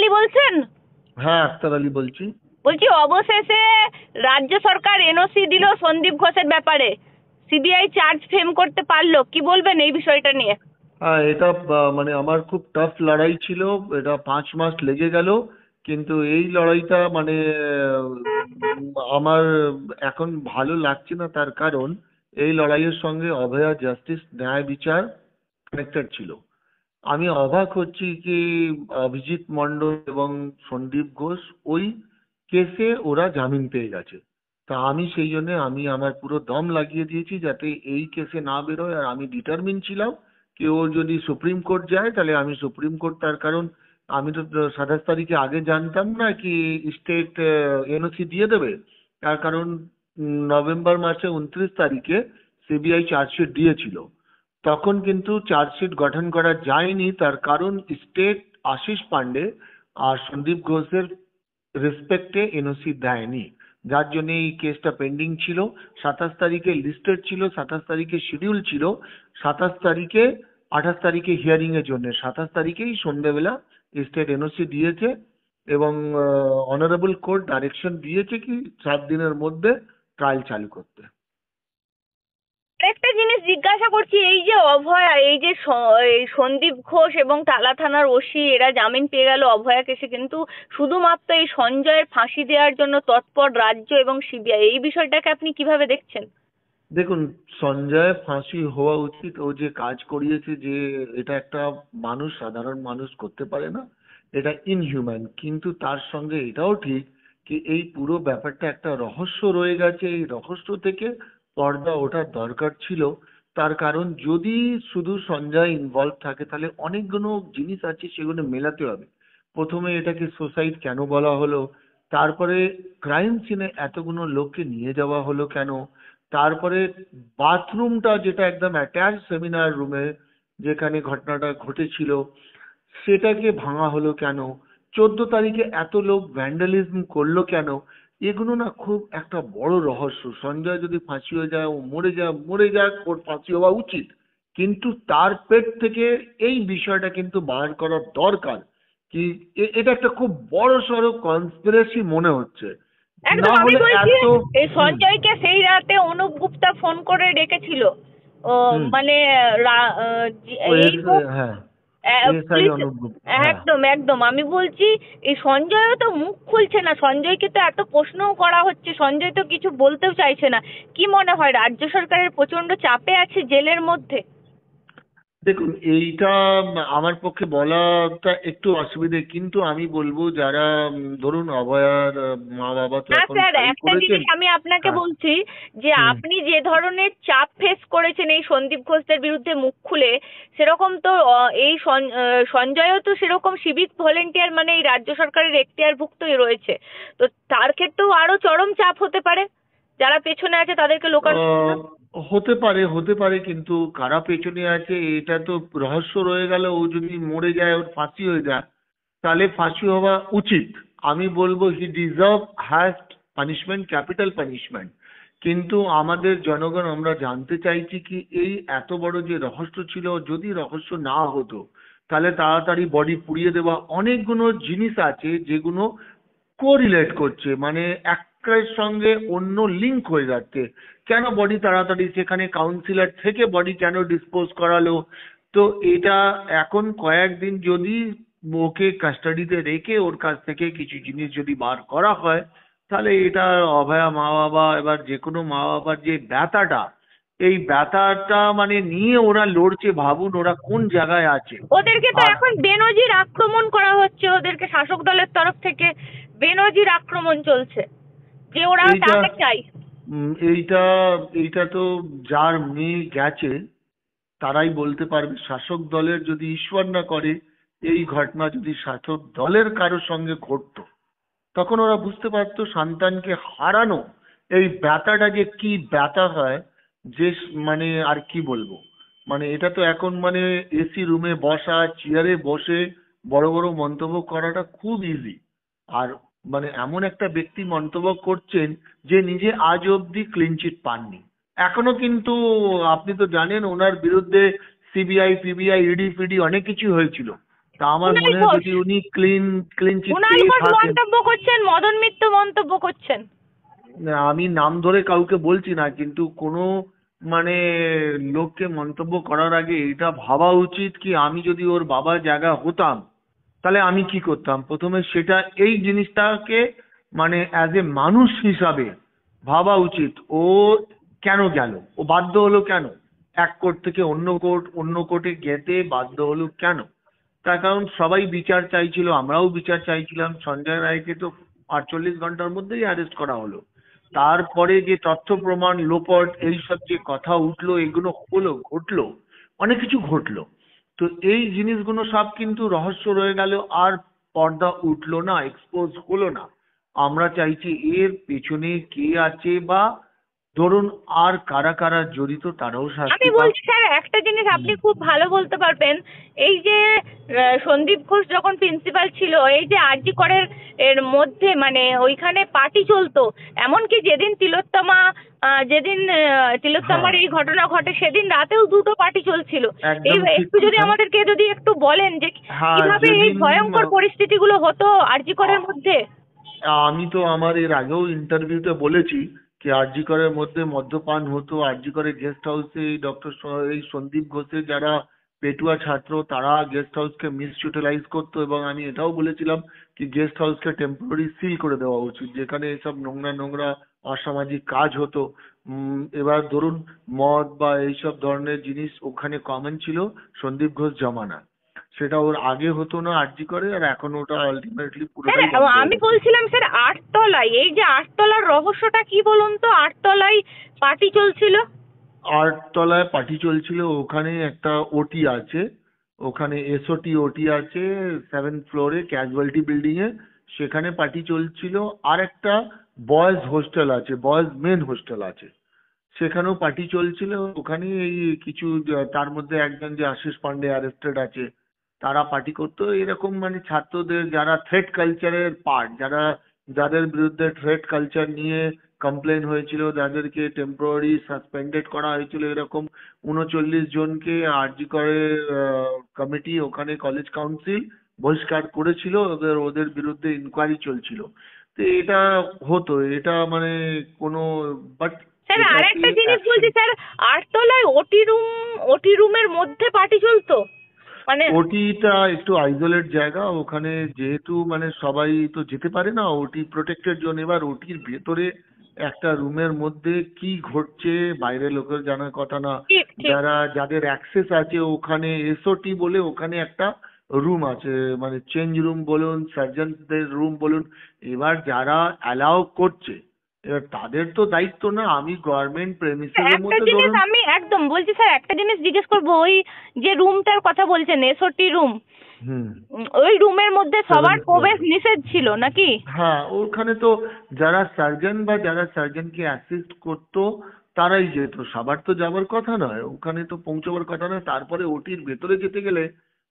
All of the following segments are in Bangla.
আলী বলছেন? হ্যাঁ, আক্তার আলী বলছি। বলছি অবশেষে রাজ্য সরকার এনওসি দিল সন্দীপ ঘোষের ব্যাপারে, সিবিআই চার্জ ফ্রেম করতে পারলো, কি বলবেন এই বিষয়টা নিয়ে? হ্যাঁ, এটা মানে আমার খুব টাফ লড়াই ছিল। এটা 5 মাস লেগে গেল, কিন্তু এই লড়াইটা মানে আমার এখন ভালো লাগছে না। তার কারণ এই লড়াইয়ের সঙ্গে অভয়া জাস্টিস, ন্যায় বিচার কানেক্টেড ছিল। আমি অবাক হচ্ছি কি অভিজিৎ মন্ডল এবং সন্দীপ ঘোষ ওই কেসে ওরা জামিন পেয়ে গেছে। তা আমি সেই জন্য আমি আমার পুরো দম লাগিয়ে দিয়েছি যাতে এই কেসে না বেরোয়। আর আমি ডিটারমিন ছিলাম কি ও যদি সুপ্রিম কোর্ট যায় তাহলে আমি সুপ্রিম কোর্ট, তার কারণ আমি তো 27 তারিখে আগে জানতাম না কি স্টেট এনওসি দিয়ে দেবে। তার কারণ নভেম্বর মাসে 29 তারিখে সিবিআই চার্জশিট দিয়েছিল। তখন কিন্তু চার্জশিট গঠন করা যায়নি, তার কারণ স্টেট আশিস পান্ডে আর সন্দীপ ঘোষের রেসপেক্টে এনওসি দেয়নি, যার জন্য এই কেসটা পেন্ডিং ছিল। 27 তারিখে লিস্টেড ছিল, 27 তারিখে শিডিউল ছিল, 27 তারিখে 28 তারিখে হিয়ারিং এর জন্য। 27 তারিখেই সন্ধ্যেবেলা স্টেট এনওসি দিয়েছে এবং অনারেবল কোর্ট ডাইরেকশন দিয়েছে কি 7 দিনের মধ্যে ট্রায়াল চালু করতে। একটা জিনিস জিজ্ঞাসা করছি, এই যে অভয়া, এই যে এই সন্দীপ ঘোষ এবং টালা থানার ওসি এরা জামিন পেয়ে গেল অভয়া কেসে, কিন্তু শুধুমাত্র এই সঞ্জয়ের ফাঁসি দেওয়ার জন্য তৎপর রাজ্য এবং সিবিআই, এই বিষয়টাকে আপনি কিভাবে দেখছেন? দেখুন, সঞ্জয় ফাঁসি হওয়া উচিত। ও যে কাজ করিয়েছে, যে এটা একটা মানুষ, সাধারণ মানুষ করতে পারে না, এটা ইনহিউম্যান। কিন্তু তার সঙ্গে এটাও ঠিক কি এই পুরো ব্যাপারটা একটা রহস্য রয়ে গেছে। এই রহস্য থেকে পর্দা ওঠার দরকার ছিল। তার কারণ যদি শুধু সঞ্জয় ইনভলভ থাকে তাহলে অনেকগুলো জিনিস আছে, সেগুলো মেলাতে হবে। প্রথমে এটাকে সুসাইড কেন বলা হলো, তারপরে ক্রাইম সিনে এতগুলো লোককে নিয়ে যাওয়া হলো কেন, তারপরে বাথরুমটা যেটা একদম অ্যাটাচ সেমিনার রুমে যেখানে ঘটনাটা ঘটেছিল সেটাকে ভাঙা হলো কেন, 14 তারিখে এত লোক ভ্যান্ডালিজম করলো কেন, এগুলো না খুব একটা বড় রহস্য। সঞ্জয় যদি ফাঁসি হয়ে যায়, ও মরে যায়, মরে যাক, ওর ফাঁসি হওয়া উচিত। কিন্তু তার পেট থেকে এই বিষয়টা কিন্তু বার করার দরকার কি এটা একটা খুব বড় সড়ো কনস্পিরেসি মনে হচ্ছে। একদম, না আমি হলে বলছি এত এই সঞ্জয়কে সেই রাতে অনুপ গুপ্তা ফোন করে ডেকেছিল। ও হুম মানে ও এই মুখ হ্যাঁ, এসআই পুলিশ। অনুপ গুপ্তা, হ্যাঁ। একদম একদম, আমি বলছি এই সঞ্জয়ও তো মুখ খুলছে না, সঞ্জয়কে তো এত প্রশ্নও করা হচ্ছে, সঞ্জয় তো কিছু বলতেও চাইছে না। কি মনে হয় রাজ্য সরকারের প্রচন্ড চাপে আছে জেলের মধ্যে? দেখুন, এইটা আমার পক্ষে বলাটা একটু অসুবিধে, কিন্তু আমি বলবো যারা ধরুন অভয়ার মা বাবা তো না এখন স্যার, ফাইল একটা করেছেন। জিনিস আমি আপনাকে হ্যাঁ। বলছি যে হুম। আপনি যে ধরনের চাপ ফেস করেছেন এই সন্দীপ ঘোষদের বিরুদ্ধে মুখ খুলে, সেরকম তো এই সঞ্জয়ও তো সেরকম সিভিক ভলেন্টিয়ার, মানে এই রাজ্য সরকারের এখতিয়ারভুক্তই রয়েছে। তো তার ক্ষেত্রেও আরো চরম চাপ হতে পারে, যারা পেছনে আছে তাদেরকে লোকানোর জন্য। আহ, হতে পারে, হতে পারে, কিন্তু কারা পেছনে আছে এটা তো রহস্য রয়ে গেল। ও যদি মরে যায়, ওর ফাঁসি হয়ে যায়, তাহলে ফাঁসি হওয়া উচিত। আমি বলবো হি deserve highest punishment, capital punishment. কিন্তু আমাদের জনগণ আমরা জানতে চাইছি কি এই এত বড় যে রহস্য ছিল, যদি রহস্য না হতো তাহলে তাড়াতাড়ি বডি পুড়িয়ে দেওয়া, অনেকগুলো জিনিস আছে যেগুলো কোরিলেট করছে, মানে একটার সঙ্গে অন্য লিঙ্ক হয়ে যাচ্ছে। কেন বডি তাড়াতাড়ি সেখানে কাউন্সিলর থেকে বডি কেন ডিসপোজ করালো? তো এটা এখন কয়েকদিন যদি ওকে কাস্টাডিতে রেখে ওর কাছ থেকে কিছু জিনিস যদি বার করা হয়, তাহলে এটা অভয়া মা বাবা, এবার যে কোনো মা বাবার যে ব্যথাটা, এই ব্যথাটা মানে নিয়ে ওরা লড়ছে, ভাবুন ওরা কোন জায়গায় আছে। ওদেরকে তো আর এখন বেনজির আক্রমণ করা হচ্ছে, ওদেরকে শাসক দলের তরফ থেকে বেনজির আক্রমণ চলছে যে ওরা এইটা তাকে চাই। এইটা এইটা তো যার মেয়ে গেছে তারাই বলতে পারবে। শাসক দলের যদি ঈশ্বর না করে এই ঘটনা যদি শাসক দলের কারোর সঙ্গে ঘটতো, তখন ওরা বুঝতে পারতো সন্তানকে হারানো এই ব্যথাটা যে কি ব্যথা হয়। যে মানে আর কি বলবো, মানে এটা তো এখন মানে এসি রুমে বসা, চেয়ারে বসে বড় বড় মন্তব্য করাটা খুব ইজি। আর মানে এমন একটা ব্যক্তি মন্তব্য করছেন যে নিজে আজ অব্দি ক্লিন চিট পাননি এখনো। কিন্তু আপনি তো জানেন ওনার বিরুদ্ধে সিবিআই, পিবিআই, ইডি ফিডি অনেক কিছু হয়েছিল। তা আমার কুণাল মনে হয় ঘোষ, যদি উনি ক্লিন চিট কুণাল পেয়ে ঘোষ থাকেন। মন্তব্য করছেন, মদন মিত্র মন্তব্য করছেন। না, আমি নাম ধরে কাউকে বলছি না, কিন্তু কোনো মানে লোককে মন্তব্য করার আগে এটা ভাবা উচিত কি আমি যদি ওর বাবার জায়গা হতাম তাহলে আমি কি করতাম। প্রথমে সেটা এই জিনিসটাকে মানে অ্যাজ এ মানুষ হিসাবে ভাবা উচিত। ও কেন গেল, ও বাধ্য হলো কেন, এক কোর্ট থেকে অন্য কোর্টে যেতে বাধ্য হলো কেন? তার কারণ সবাই বিচার চাইছিল, আমরাও বিচার চাইছিলাম। সঞ্জয় রায়কে তো 48 ঘন্টার মধ্যেই অ্যারেস্ট করা হলো। তারপরে যে তথ্য প্রমাণ লোপট এইসব যে কথা উঠলো, এগুলো ঘটলো, অনেক কিছু ঘটলো। তো এই জিনিসগুলো সব কিন্তু রহস্য রয়ে গেল, আর পর্দা উঠলো না, এক্সপোজ হলো না। আমরা চাইছি এর পেছনে কে আছে, বা ধরুন আর কারা কারা জড়িত তারাও আমি শাস্তি পাক। বলছি স্যার, একটা জিনিস আপনি হুম। খুব ভালো বলতে পারবেন। এই যে সন্দীপ ঘোষ যখন প্রিন্সিপাল ছিল, এই যে আরজি করের এর মধ্যে মানে ওইখানে পার্টি চলতো, এমনকি যেদিন তিলোত্তমার হ্যাঁ, এই ঘটনা ঘটে সেদিন রাতেও দুটো পার্টি চলছিল। এই একদম ঠিক একটু যদি কথা। আমাদেরকে যদি একটু বলেন যে হ্যাঁ, কিভাবে এই যেদিন ভয়ঙ্কর পরিস্থিতিগুলো হতো আরজি করের মধ্যে। আমি তো আমার এর আগেও ইন্টারভিউতে বলেছি কি আরজি করের মধ্যে মদ্যপান হতো। আরজি করে গেস্ট হাউসে এই সন্দীপ ঘোষের যারা পেটুয়া ছাত্র তারা গেস্ট হাউসকে মিসইউটিলাইজ করতো, এবং আমি এটাও বলেছিলাম কি গেস্ট হাউসকে টেম্পোরারি সিল করে দেওয়া উচিত যেখানে এসব নোংরা নোংরা অসামাজিক কাজ হতো। এবার ধরুন মদ বা এইসব ধরনের জিনিস ওখানে কমন ছিল সন্দীপ ঘোষ জমানা। সেটা ওর আগে হতো না আরজি করে, আর এখন ওটা আলটিমেটলি স্যার পুরোটাই বন্ধ হয়ে আমি গেছে। বলছিলাম স্যার, আটতলায় এই যে আটতলার রহস্যটা কি বলুন তো, আটতলায় পার্টি চলছিল। আটতলায় পার্টি চলছিল, ওখানে একটা ওটি আছে, ওখানে ওটি আছে 7th ফ্লোরে ক্যাজুয়ালিটি বিল্ডিং এ, সেখানে পার্টি চলছিল। আর একটা বয়েজ হোস্টেল আছে, বয়েজ মেন হোস্টেল আছে, সেখানেও পার্টি চলছিল। ওখানে এই কিছু তার মধ্যে একজন যে আশিস পান্ডে অ্যারেস্টেড আছে, তারা পার্টি করতো এরকম মানে ছাত্রদের যারা থ্রেট কালচারের পার্ট, যাদের বিরুদ্ধে থ্রেট কালচার নিয়ে কমপ্লেন হয়েছিল, যাদেরকে টেম্পোরারি সাসপেন্ডেড করা হয়েছিল, এরকম 39 জনকে আরজি করে কমিটি ওখানে কলেজ কাউন্সিল বহিষ্কার করেছিল। ওদের বিরুদ্ধে ইনকোয়ারি চলছিল। তো এটা হতো, এটা মানে কোনো বাট স্যার এটাতে আরেকটা জিনিস অ্যাকশন। বলছি স্যার, আটতলায় ওটি রুমের মধ্যে পার্টি চলতো মানে। ওটিটা একটু আইসোলেট জায়গা, ওখানে যেহেতু মানে সবাই তো যেতে পারে না, ওটি প্রোটেক্টেড জোন। এবার ওটির ভেতরে একটা রুমের মধ্যে কি ঘটছে বাইরের লোকের জানার কথা না। ঠিক ঠিক। যাদের অ্যাক্সেস আছে ওখানে এসওটি বলে ওখানে একটা রুম আছে, মানে চেঞ্জ রুম বলুন, সার্জনদের রুম বলুন। এবার যারা অ্যালাউ করছে, এবার তাদের তো দায়িত্ব না। আমি গভর্নমেন্ট প্রেমিসেস এর একটা মধ্যে জিনিস ধরুন। আমি একদম বলছি স্যার, একটা জিনিস জিজ্ঞেস করবো, ওই যে রুমটার কথা বলছেন এসওটি রুম, হুম। ওই রুমের মধ্যে সবার 7th ফ্লোরে। প্রবেশ নিষেধ ছিল নাকি? হ্যাঁ, ওখানে তো যারা সার্জন বা যারা সার্জনকে অ্যাসিস্ট করতো তারাই যেত, সবার তো যাবার কথা নয়, ওখানে তো পৌঁছবার কথা নয়। তারপরে ওটির ভেতরে যেতে গেলে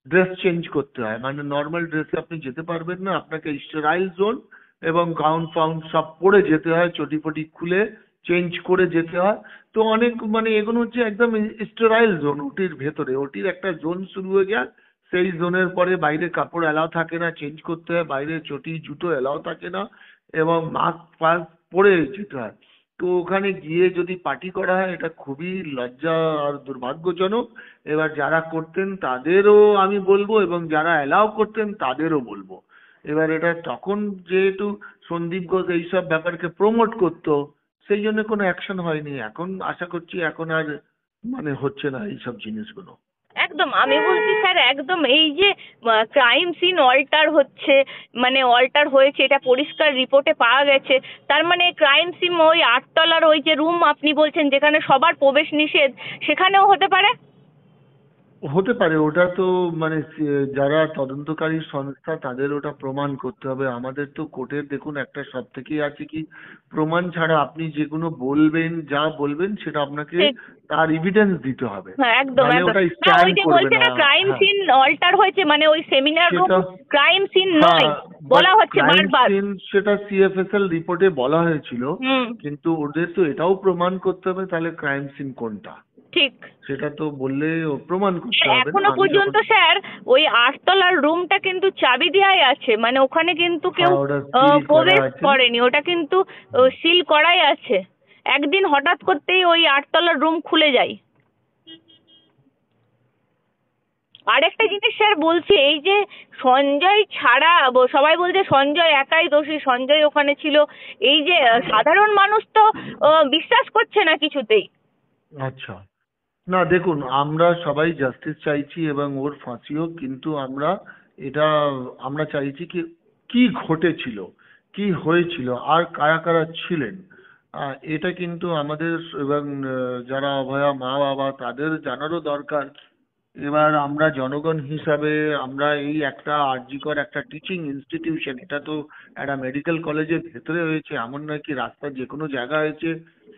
ড্রেস চেঞ্জ করতে হয়, মানে নর্মাল ড্রেসে আপনি যেতে পারবেন না, আপনাকে স্টেরাইল জোন এবং গাউন ফাউন সব পরে যেতে হয়, চটি ফটি খুলে চেঞ্জ করে যেতে হয়। তো অনেক মানে এগুলো হচ্ছে একদম স্টেরাইল জোন ওটির ভেতরে। ওটির একটা জোন শুরু হয়ে যায়, সেই জোনের পরে বাইরে কাপড় এলাও থাকে না, চেঞ্জ করতে হয়, বাইরে চটি জুতো এলাও থাকে না, এবং মাস্ক ফাস্ক পরে যেতে হয়। তো ওখানে গিয়ে যদি পার্টি করা হয় এটা খুবই লজ্জা আর দুর্ভাগ্যজনক। এবার যারা করতেন তাদেরও আমি বলবো, এবং যারা অ্যালাউ করতেন তাদেরও বলবো। এবার এটা তখন যেহেতু সন্দীপ ঘোষ এইসব ব্যাপারকে প্রমোট করতো, সেই জন্য কোনো অ্যাকশন হয়নি। এখন আশা করছি এখন আর মানে হচ্ছে না এইসব জিনিসগুলো। একদম আমি বলছি স্যার, একদম এই যে ক্রাইম সিন অল্টার হচ্ছে, মানে অল্টার হয়েছে এটা পরিষ্কার রিপোর্টে পাওয়া গেছে। তার মানে ক্রাইম সিন ওই আটতলার ওই যে রুম আপনি বলছেন যেখানে সবার প্রবেশ নিষেধ, সেখানেও হতে পারে। হতে পারে, ওটা তো মানে যারা তদন্তকারী সংস্থা তাদের ওটা প্রমাণ করতে হবে। আমাদের তো কোর্টের দেখুন একটা সব থেকেই আছে কি প্রমাণ ছাড়া আপনি যেগুলো বলবেন, যা বলবেন সেটা আপনাকে ঠিক। তার এভিডেন্স দিতে হবে, হ্যাঁ একদম নাহলে একদম। ওটা না ওই স্ট্যান্ড যে করবে বলছে না। না ক্রাইম হ্যাঁ, সিন অল্টার হয়েছে, মানে ওই সেমিনার রুম সেটা ক্রাইম সিন হ্যাঁ, নয় বাট বলা হচ্ছে ক্রাইম বারবার। সিন সেটা সিএফএসএল রিপোর্টে বলা হয়েছিল, হুম। কিন্তু ওদের তো এটাও প্রমাণ করতে হবে তাহলে ক্রাইম সিন কোনটা। ঠিক। সেটা তো বললে প্রমাণ করতে হবে না। এখনো আমি পর্যন্ত যখন স্যার ওই 8 তলার রুমটা কিন্তু চাবি দেওয়াই আছে, মানে ওখানে কিন্তু কেউ ওটা সিল করা প্রবেশ আছে। করেনি, ওটা কিন্তু সিল করাই আছে। একদিন হঠাৎ করতেই ওই 8 তলার রুম খুলে যায়। আরেকটা জিনিস স্যার বলছি, এই যে সঞ্জয় ছাড়া সবাই বলছে সঞ্জয় একাই দোষী, সঞ্জয় ওখানে ছিল, এই যে সাধারণ মানুষ তো বিশ্বাস করছে না কিছুতেই। আচ্ছা, না দেখুন, আমরা সবাই জাস্টিস চাইছি এবং ওর ফাঁসি হোক, কিন্তু এটা আমরা চাইছি কি কি ঘটেছিল, কি হয়েছিল, আর কারা কারা ছিলেন, এটা কিন্তু আমাদের এবং যারা অভয়া মা বাবা তাদের জানারও দরকার। এবার আমরা জনগণ হিসাবে আমরা এই একটা আরজিকর একটা টিচিং ইনস্টিটিউশন, এটা তো একটা মেডিকেল কলেজের ভেতরে হয়েছে, এমন নয় কি রাস্তার যে কোনো জায়গা হয়েছে,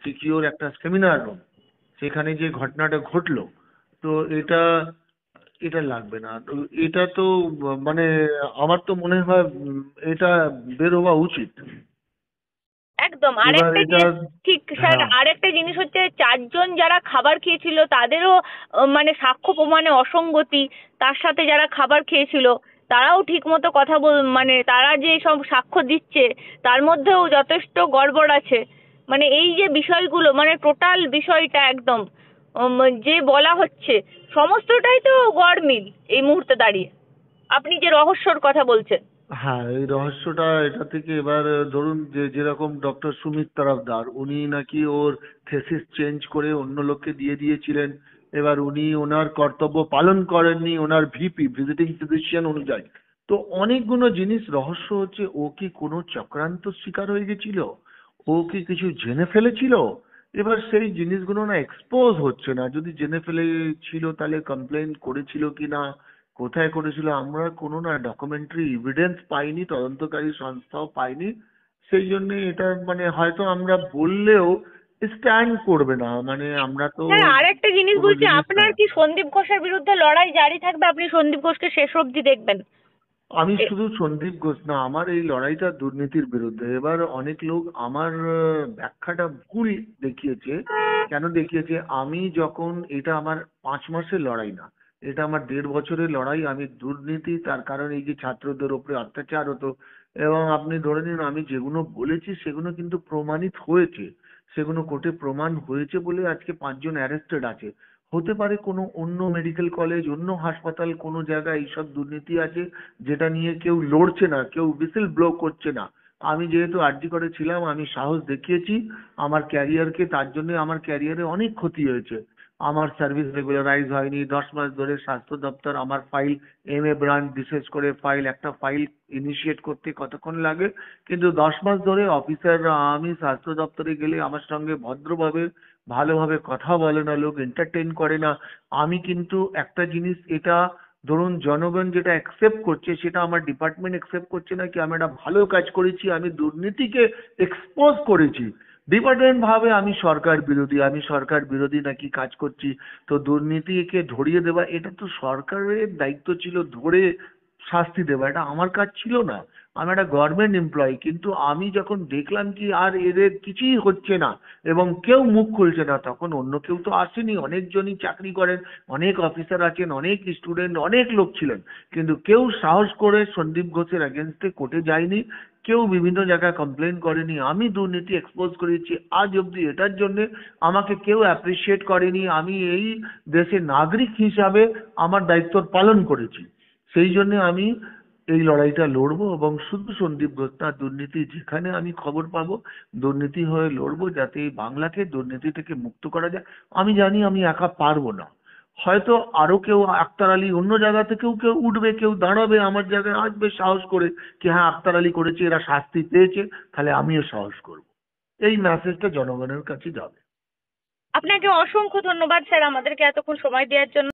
সিকিওর একটা সেমিনার রুম, সেখানে যে ঘটনাটা ঘটলো, তো এটা এটা লাগবে না তো। এটা তো মানে আমার তো মনে হয় এটা বের হওয়া উচিত। একদম। এবার আরেকটা এটা, জিনিস, ঠিক স্যার, হ্যাঁ, আরেকটা জিনিস হচ্ছে 4 জন যারা খাবার খেয়েছিল তাদেরও মানে সাক্ষ্য প্রমাণে অসঙ্গতি, তার সাথে যারা খাবার খেয়েছিল তারাও ঠিক মতো কথা মানে তারা যে সব সাক্ষ্য দিচ্ছে তার মধ্যেও যথেষ্ট গড়বড় আছে। মানে এই যে বিষয়গুলো, মানে টোটাল বিষয়টা একদম যে বলা হচ্ছে সমস্তটাই তো গড়মিল এই মুহূর্তে দাঁড়িয়ে, আপনি যে রহস্যর কথা বলছেন। হ্যাঁ, এই রহস্যটা এটা থেকে এবার ধরুন যে যেরকম ডক্টর সুমিত তরফদার, উনি নাকি ওর থেসিস চেঞ্জ করে অন্য লোককে দিয়ে দিয়েছিলেন। এবার উনি ওনার কর্তব্য পালন করেননি ওনার ভিপি ভিজিটিং ফিজিশিয়ান অনুযায়ী। তো অনেকগুলো জিনিস রহস্য হচ্ছে, ও কি কোনো চক্রান্ত শিকার হয়ে গেছিল, ও কি কিছু জেনে ফেলেছিল? এবার সেই জিনিসগুলো না এক্সপোজ হচ্ছে না। যদি জেনে ফেলেছিল তাহলে কমপ্লেন করেছিল কিনা, কোথায় করেছিল, আমরা কোনো না ডকুমেন্টারি এভিডেন্স পাইনি, তদন্তকারী সংস্থাও পাইনি। সেই জন্য এটা মানে হয়তো আমরা বললেও স্ট্যান্ড করবে না, মানে আমরা তো হ্যাঁ, আরেকটা জিনিস কোনো বলছি, জিনিস, আপনার হ্যাঁ। কি সন্দীপ ঘোষের বিরুদ্ধে লড়াই জারি থাকবে? আপনি সন্দীপ ঘোষকে শেষ অবধি দেখবেন? আমি এ- শুধু সন্দীপ ঘোষ না, আমার এই লড়াইটা দুর্নীতির বিরুদ্ধে। এবার অনেক লোক আমার ব্যাখ্যাটা ভুল দেখিয়েছে। কেন দেখিয়েছে? আমি যখন, এটা আমার 5 মাসের লড়াই না, এটা আমার 1.5 বছরের লড়াই। আমি দুর্নীতি, তার কারণ এই যে ছাত্রদের উপরে অত্যাচার হতো, এবং আপনি ধরে নিন আমি যেগুলো বলেছি সেগুলো কিন্তু প্রমাণিত হয়েছে, সেগুলো কোর্টে প্রমাণ হয়েছে বলে আজকে 5 জন অ্যারেস্টেড আছে। হতে পারে কোনো অন্য মেডিকেল কলেজ, অন্য হাসপাতাল, কোনো জায়গায় এইসব দুর্নীতি আছে যেটা নিয়ে কেউ লড়ছে না, কেউ হুইসেল ব্লো করছে না। আমি যেহেতু আরজি করে ছিলাম, আমি সাহস দেখিয়েছি আমার ক্যারিয়ারকে, তার জন্য আমার ক্যারিয়ারে অনেক ক্ষতি হয়েছে। আমার সার্ভিস রেগুলারাইজ হয়নি 10 মাস ধরে। স্বাস্থ্য দপ্তর আমার ফাইল, MA ব্রাঞ্চ বিশেষ করে ফাইল, একটা ফাইল ইনিশিয়েট করতে কতক্ষণ লাগে, কিন্তু 10 মাস ধরে অফিসাররা, আমি স্বাস্থ্য দপ্তরে গেলে আমার সঙ্গে ভদ্রভাবে ভালোভাবে কথা বলে না, লোক এন্টারটেইন করে না। আমি কিন্তু একটা জিনিস, এটা ধরুন জনগণ যেটা অ্যাকসেপ্ট করছে সেটা আমার ডিপার্টমেন্ট অ্যাকসেপ্ট করছে না, কি আমি একটা ভালো কাজ করেছি, আমি দুর্নীতিকে এক্সপোজ করেছি। ডিপার্টমেন্ট ভাবে আমি সরকার বিরোধী, আমি সরকার বিরোধী নাকি কাজ করছি। তো দুর্নীতিকে ধরিয়ে দেওয়া, এটা তো সরকারের দায়িত্ব ছিল ধরে শাস্তি দেওয়া, এটা আমার কাজ ছিল না। আমি একটা গভর্নমেন্ট এমপ্লয়ি, কিন্তু আমি যখন দেখলাম কি আর এদের কিছুই হচ্ছে না এবং কেউ মুখ খুলছে না, তখন অন্য কেউ তো আসেনি, অনেকজনই চাকরি করেন, অনেক অফিসার আছেন, অনেক স্টুডেন্ট, অনেক লোক ছিলেন, কিন্তু কেউ সাহস করে সন্দীপ ঘোষের এগেনস্টে কোর্টে যায়নি, কেউ বিভিন্ন জায়গায় কমপ্লেন করেনি। আমি দুর্নীতি এক্সপোজ করেছি, আজ অব্দি এটার জন্য আমাকে কেউ অ্যাপ্রিসিয়েট করেনি। আমি এই দেশের নাগরিক হিসাবে আমার দায়িত্ব পালন করেছি, সেই জন্য আমি এই লড়াইটা লড়বো। এবং শুধু সন্দীপ ঘোষ না, দুর্নীতি যেখানে আমি খবর পাবো দুর্নীতি হয়ে লড়বো, যাতে এই বাংলাকে দুর্নীতি থেকে মুক্ত করা যায়। আমি জানি আমি একা পারবো না, হয়তো আরো কেউ, আক্তার আলী অন্য জায়গা থেকেও কেউ উঠবে, কেউ দাঁড়াবে আমার জায়গায়, আসবে সাহস করে কি হ্যাঁ আক্তার আলী করেছে, এরা শাস্তি পেয়েছে, তাহলে আমিও সাহস করব। এই মেসেজটা জনগণের কাছে যাবে। আপনাকে অসংখ্য ধন্যবাদ স্যার আমাদেরকে এতক্ষণ সময় দেওয়ার জন্য।